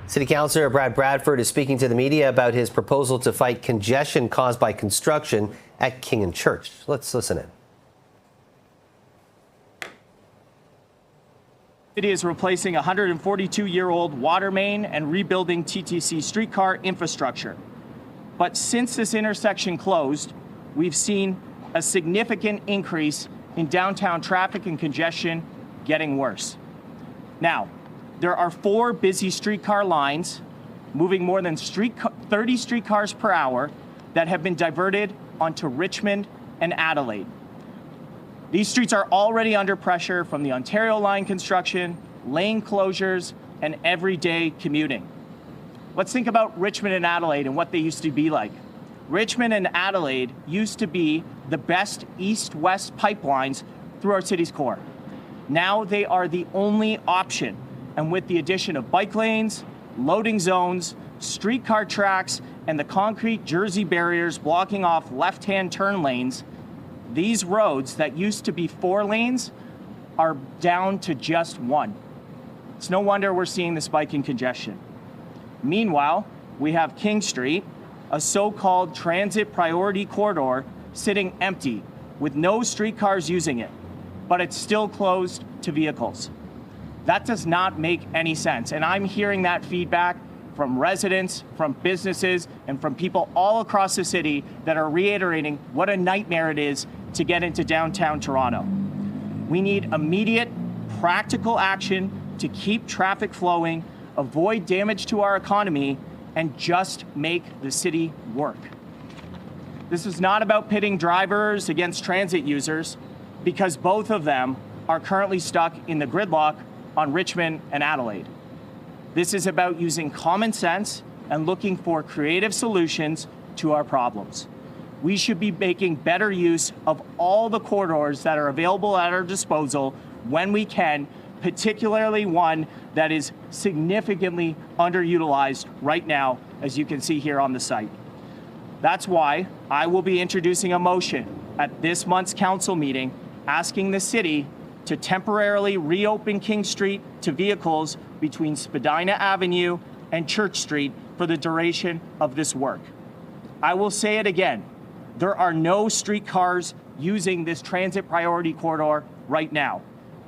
City Councillor Brad Bradford is speaking to the media about his proposal to fight congestion caused by construction at King and Church. Let's listen in. It is replacing a 142-year-old water main and rebuilding TTC streetcar infrastructure. But since this intersection closed, we've seen a significant increase in downtown traffic and congestion getting worse. Now, there are 4 busy streetcar lines moving more than 30 streetcars per hour that have been diverted onto Richmond and Adelaide. These streets are already under pressure from the Ontario line construction, lane closures, and everyday commuting. Let's think about Richmond and Adelaide and what they used to be like. Richmond and Adelaide used to be the best east-west pipelines through our city's core. Now they are the only option, and with the addition of bike lanes, loading zones, streetcar tracks, and the concrete Jersey barriers blocking off left-hand turn lanes, these roads that used to be 4 lanes are down to just 1. It's no wonder we're seeing the spike in congestion. Meanwhile, we have King Street, a so-called transit priority corridor, sitting empty with no streetcars using it, but it's still closed to vehicles. That does not make any sense, and I'm hearing that feedback from residents, from businesses, and from people all across the city that are reiterating what a nightmare it is to get into downtown Toronto. We need immediate, practical action to keep traffic flowing, avoid damage to our economy, and just make the city work. This is not about pitting drivers against transit users, because both of them are currently stuck in the gridlock on Richmond and Adelaide. This is about using common sense and looking for creative solutions to our problems. We should be making better use of all the corridors that are available at our disposal when we can, particularly one that is significantly underutilized right now, as you can see here on the site. That's why I will be introducing a motion at this month's council meeting asking the city to temporarily reopen King Street to vehicles between Spadina Avenue and Church Street for the duration of this work. I will say it again, there are no streetcars using this transit priority corridor right now.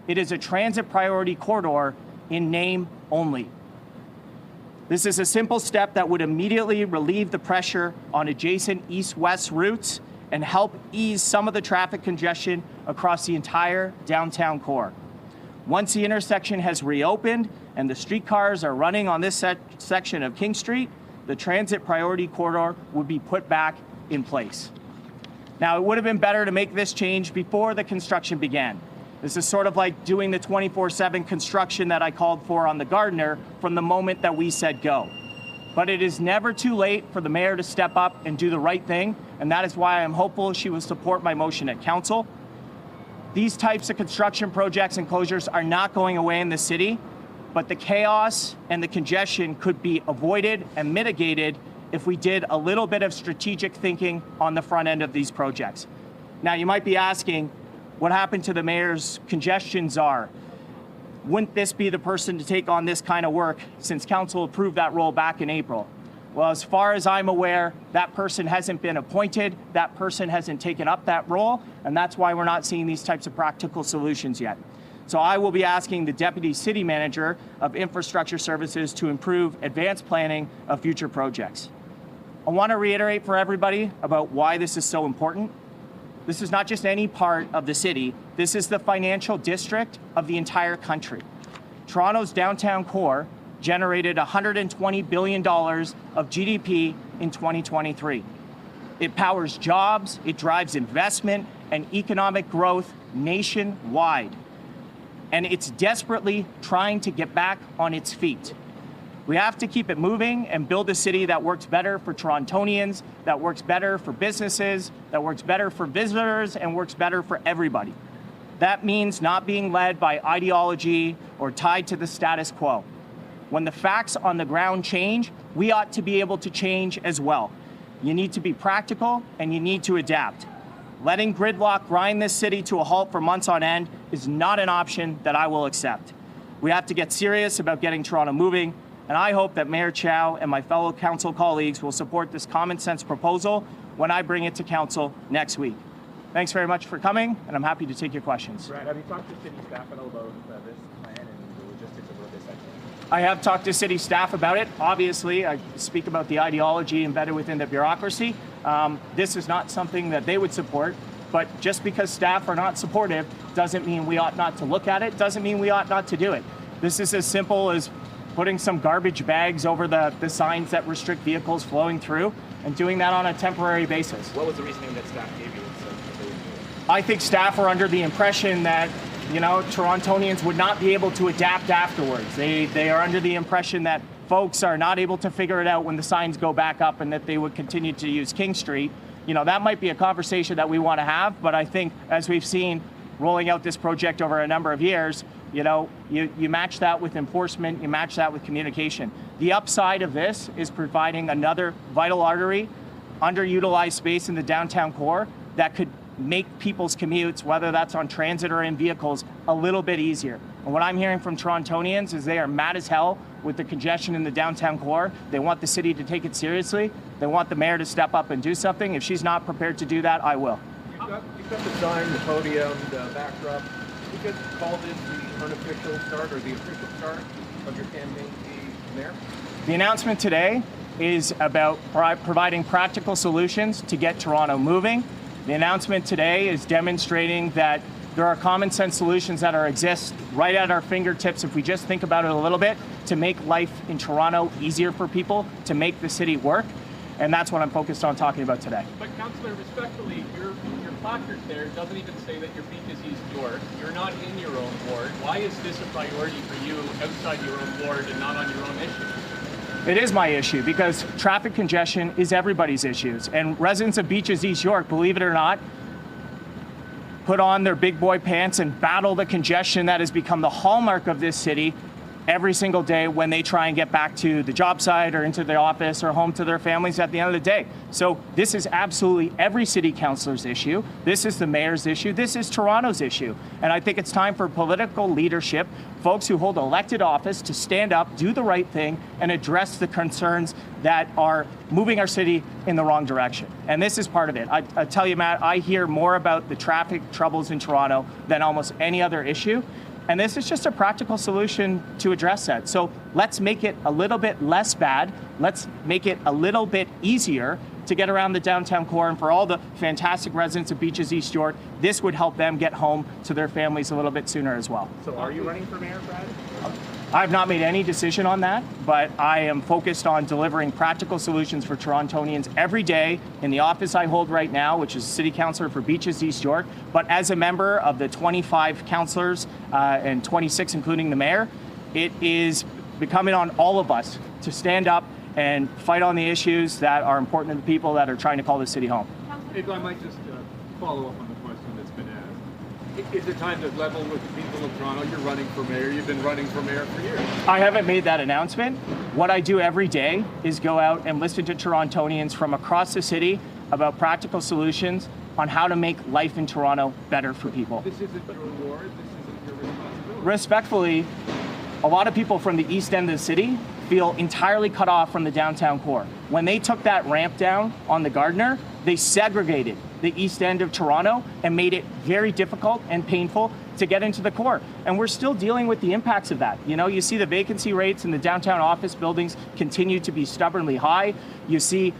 It is a transit priority corridor in name only. This is a simple step that would immediately relieve the pressure on adjacent east-west routes and help ease some of the traffic congestion across the entire downtown core. Once the intersection has reopened and the streetcars are running on this section of King Street, the transit priority corridor would be put back in place. Now, it would have been better to make this change before the construction began. This is sort of like doing the 24/7 construction that I called for on the Gardiner from the moment that we said go. But it is never too late for the mayor to step up and do the right thing, and that is why I'm hopeful she will support my motion at council. These types of construction projects and closures are not going away in the city, but the chaos and the congestion could be avoided and mitigated if we did a little bit of strategic thinking on the front end of these projects. Now, you might be asking, what happened to the mayor's congestion czar? Wouldn't this be the person to take on this kind of work since council approved that role back in April? Well, as far as I'm aware, that person hasn't been appointed, that person hasn't taken up that role, and that's why we're not seeing these types of practical solutions yet. So I will be asking the Deputy City Manager of Infrastructure Services to improve advanced planning of future projects. I want to reiterate for everybody about why this is so important. This is not just any part of the city, this is the financial district of the entire country. Toronto's downtown core generated $120 billion of GDP in 2023. It powers jobs, it drives investment and economic growth nationwide. And it's desperately trying to get back on its feet. We have to keep it moving and build a city that works better for Torontonians, that works better for businesses, that works better for visitors, and works better for everybody. That means not being led by ideology or tied to the status quo. When the facts on the ground change, we ought to be able to change as well. You need to be practical and you need to adapt. Letting gridlock grind this city to a halt for months on end is not an option that I will accept. We have to get serious about getting Toronto moving, And I hope that Mayor Chow and my fellow council colleagues will support this common sense proposal when I bring it to council next week. Thanks very much for coming, and I'm happy to take your questions. Brad, have you talked to city staff at all about this plan and the logistics of what this actually is? I have talked to city staff about it. Obviously, I speak about the ideology embedded within the bureaucracy. This is not something that they would support, but just because staff are not supportive doesn't mean we ought not to look at it, doesn't mean we ought not to do it. This is as simple as putting some garbage bags over the signs that restrict vehicles flowing through and doing that on a temporary basis. What was the reasoning that staff gave you? I think staff are under the impression that, Torontonians would not be able to adapt afterwards. They are under the impression that folks are not able to figure it out when the signs go back up and that they would continue to use King Street. That might be a conversation that we want to have, but I think as we've seen rolling out this project over a number of years, you match that with enforcement, you match that with communication. The upside of this is providing another vital artery, underutilized space in the downtown core that could make people's commutes, whether that's on transit or in vehicles, a little bit easier. And what I'm hearing from Torontonians is they are mad as hell with the congestion in the downtown core. They want the city to take it seriously. They want the mayor to step up and do something. If she's not prepared to do that, I will. You've got the sign, the podium, the backdrop. You could call this the unofficial start or the official start of your campaign to be mayor? The announcement today is about providing practical solutions to get Toronto moving. The announcement today is demonstrating that there are common sense solutions that exist right at our fingertips if we just think about it a little bit to make life in Toronto easier for people, to make the city work. And that's what I'm focused on talking about today. But Councillor, respectfully, your placard there doesn't even say that your beat is East York. You're not in your own ward. Why is this a priority for you outside your own ward and not on your own issue? It is my issue because traffic congestion is everybody's issues. And residents of Beaches East York, believe it or not, put on their big boy pants and battle the congestion that has become the hallmark of this city every single day when they try and get back to the job site or into the office or home to their families at the end of the day. So this is absolutely every city councilor's issue. This is the mayor's issue. This is Toronto's issue. And I think it's time for political leadership, folks who hold elected office, to stand up, do the right thing, and address the concerns that are moving our city in the wrong direction. And this is part of it. I tell you, Matt, I hear more about the traffic troubles in Toronto than almost any other issue. And this is just a practical solution to address that. So let's make it a little bit less bad. Let's make it a little bit easier to get around the downtown core. And for all the fantastic residents of Beaches East York, this would help them get home to their families a little bit sooner as well. So are you running for mayor, Brad? I've not made any decision on that, but I am focused on delivering practical solutions for Torontonians every day in the office I hold right now, which is city councillor for Beaches East York. But as a member of the 25 councillors and 26, including the mayor, it is becoming on all of us to stand up and fight on the issues that are important to the people that are trying to call the city home. If I might just follow up on the question that's been asked. Is it time to level with the people of Toronto? You're running for mayor. You've been running for mayor for years. I haven't made that announcement. What I do every day is go out and listen to Torontonians from across the city about practical solutions on how to make life in Toronto better for people. This isn't your ward. This isn't your responsibility. Respectfully, a lot of people from the east end of the city feel entirely cut off from the downtown core. When they took that ramp down on the Gardiner, they segregated the east end of Toronto and made it very difficult and painful to get into the core. And we're still dealing with the impacts of that. You see the vacancy rates in the downtown office buildings continue to be stubbornly high. You see,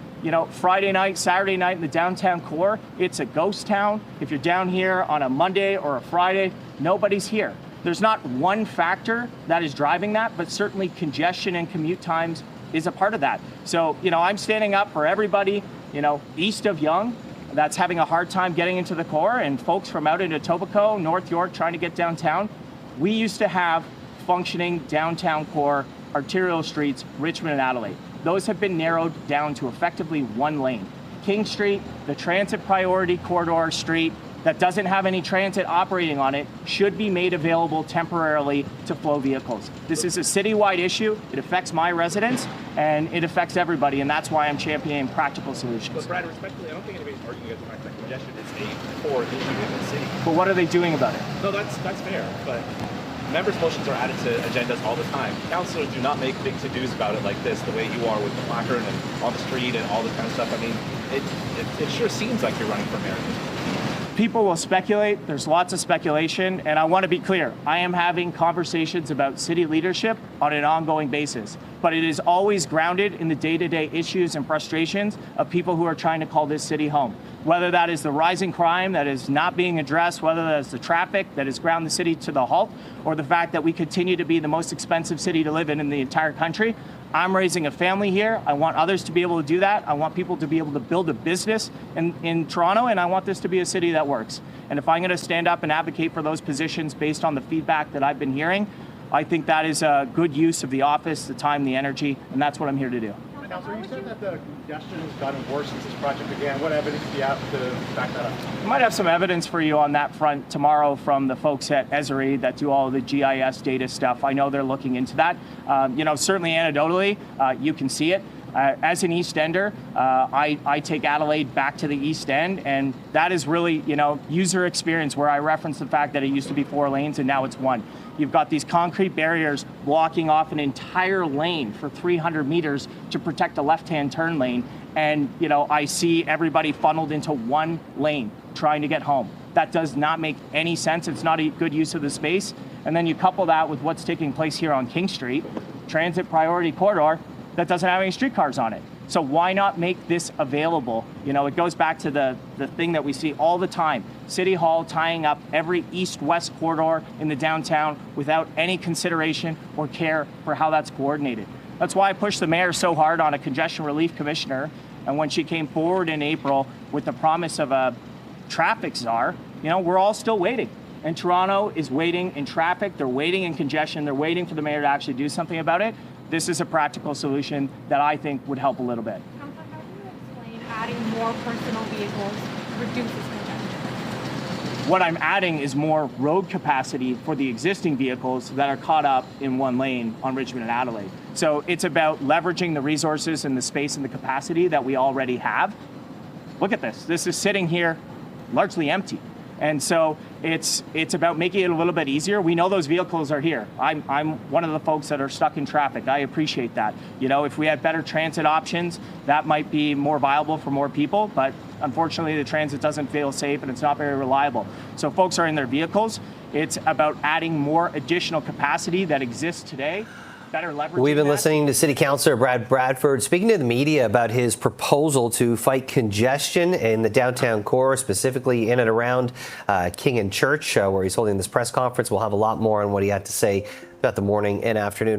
Friday night, Saturday night in the downtown core, it's a ghost town. If you're down here on a Monday or a Friday, nobody's here. There's not one factor that is driving that, but certainly congestion and commute times is a part of that. So, I'm standing up for everybody, east of Yonge, that's having a hard time getting into the core, and folks from out into Etobicoke, North York, trying to get downtown. We used to have functioning downtown core arterial streets, Richmond and Adelaide. Those have been narrowed down to effectively one lane. King Street, the transit priority corridor street that doesn't have any transit operating on it, should be made available temporarily to flow vehicles. This is a citywide issue. It affects my residents and it affects everybody, and that's why I'm championing practical solutions. But Brad, respectfully, I don't think anybody's arguing against the fact that congestion is a core issue in the city. But what are they doing about it? No, that's fair, but members' motions are added to agendas all the time. Councillors do not make big to-dos about it like this, the way you are with the placard and on the street and all this kind of stuff. I mean, it sure seems like you're running for mayor. People will speculate. There's lots of speculation. And I want to be clear. I am having conversations about city leadership on an ongoing basis. But it is always grounded in the day-to-day issues and frustrations of people who are trying to call this city home. Whether that is the rising crime that is not being addressed, whether that is the traffic that has ground the city to the halt, or the fact that we continue to be the most expensive city to live in the entire country. I'm raising a family here. I want others to be able to do that. I want people to be able to build a business in Toronto, and I want this to be a city that works. And if I'm going to stand up and advocate for those positions based on the feedback that I've been hearing, I think that is a good use of the office, the time, the energy, and that's what I'm here to do. Councillor, you said that the congestion has gotten worse since this project began. What evidence do you have to back that up? I might have some evidence for you on that front tomorrow from the folks at Esri that do all the GIS data stuff. I know they're looking into that. Certainly anecdotally, you can see it. As an East Ender, I take Adelaide back to the East End, and that is really, user experience where I reference the fact that it used to be 4 lanes and now it's 1. You've got these concrete barriers blocking off an entire lane for 300 meters to protect a left-hand turn lane. And, I see everybody funneled into 1 lane trying to get home. That does not make any sense. It's not a good use of the space. And then you couple that with what's taking place here on King Street, transit priority corridor, that doesn't have any streetcars on it. So why not make this available? It goes back to the thing that we see all the time. City Hall tying up every east-west corridor in the downtown without any consideration or care for how that's coordinated. That's why I pushed the mayor so hard on a congestion relief commissioner. And when she came forward in April with the promise of a traffic czar, we're all still waiting. And Toronto is waiting in traffic. They're waiting in congestion. They're waiting for the mayor to actually do something about it. This is a practical solution that I think would help a little bit. Councillor, how do you explain adding more personal vehicles reduces congestion? What I'm adding is more road capacity for the existing vehicles that are caught up in 1 lane on Richmond and Adelaide. So it's about leveraging the resources and the space and the capacity that we already have. Look at this. This is sitting here largely empty. And so it's about making it a little bit easier. We know those vehicles are here. I'm one of the folks that are stuck in traffic. I appreciate that. If we had better transit options, that might be more viable for more people. But unfortunately, the transit doesn't feel safe and it's not very reliable. So folks are in their vehicles. It's about adding more additional capacity that exists today. We've been listening to City Councillor Brad Bradford speaking to the media about his proposal to fight congestion in the downtown core, specifically in and around King and Church, where he's holding this press conference. We'll have a lot more on what he had to say about the morning and afternoon.